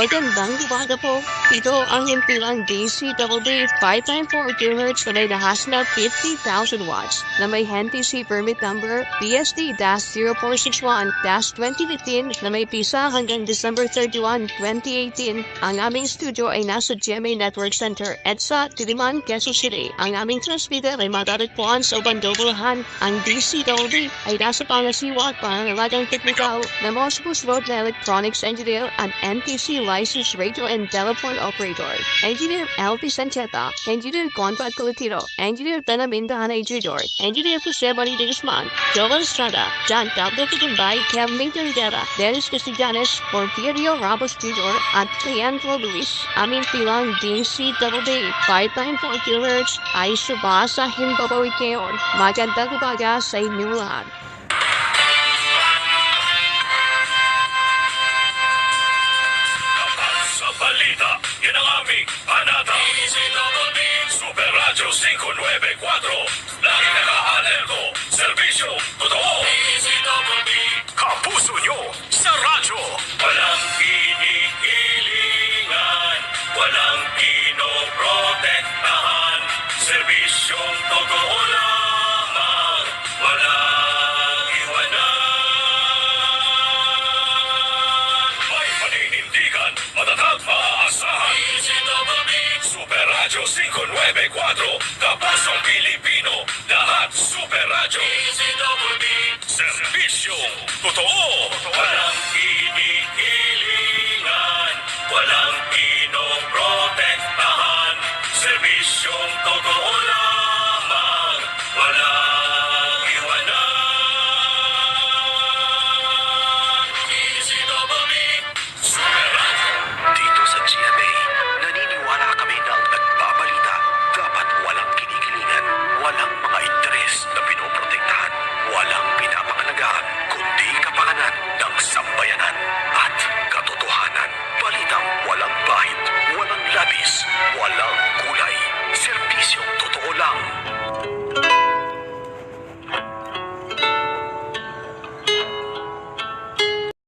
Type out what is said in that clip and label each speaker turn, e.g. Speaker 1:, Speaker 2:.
Speaker 1: Magandang umaga po. Ito ang himpilang DCWB 594 kHz na may lahas na 50,000 watts na may NTC permit number BSD-0461-2015 na may pisa hanggang December 31, 2018. Ang aming studio ay nasa GMA Network Center, EDSA, Diliman, Quezon City. Ang aming transmitter ay matatagpuan sa Ubandobulahan. Ang DCWB ay nasa pangasiwa at pangangalagang teknikal na Moscow's Road na Electronics Engineer at NTC Licensed Radio and Telephone Operator. Engineer LP Sancheta, Engineer Conrad Colatino, Engineer Tanamindahan Jr., Engineer Jose Marie de Guzman, Joel Estrada, John Pablo Tutumbay, Kev Rivera, Dennis Castellanes, Porfirio Ramos Jr., at Leandro Luis. Aming pilang DCWB 594 kHz ay suba sa Himbabawid ngayon. Magandang umaga sa inyong lahat.
Speaker 2: Balita, yan ang aming panata. DCWB Super Radio 594. Lagi naka-alerto. Serbisyo, totoo. DCWB, kapuso nyo sa radyo. Walang kinikilingan, walang pinoprotektahan. Serbisyong totoo lamang, walang iwanan. May paninindigan, matatag, maaasahan. DCWB Super Radio 594, kapusong Pilipino, lahat Super Radio. DCWB, serbisyong totoo. Walang kinikilingan, walang pinoprotektahan. Serbisyong totoo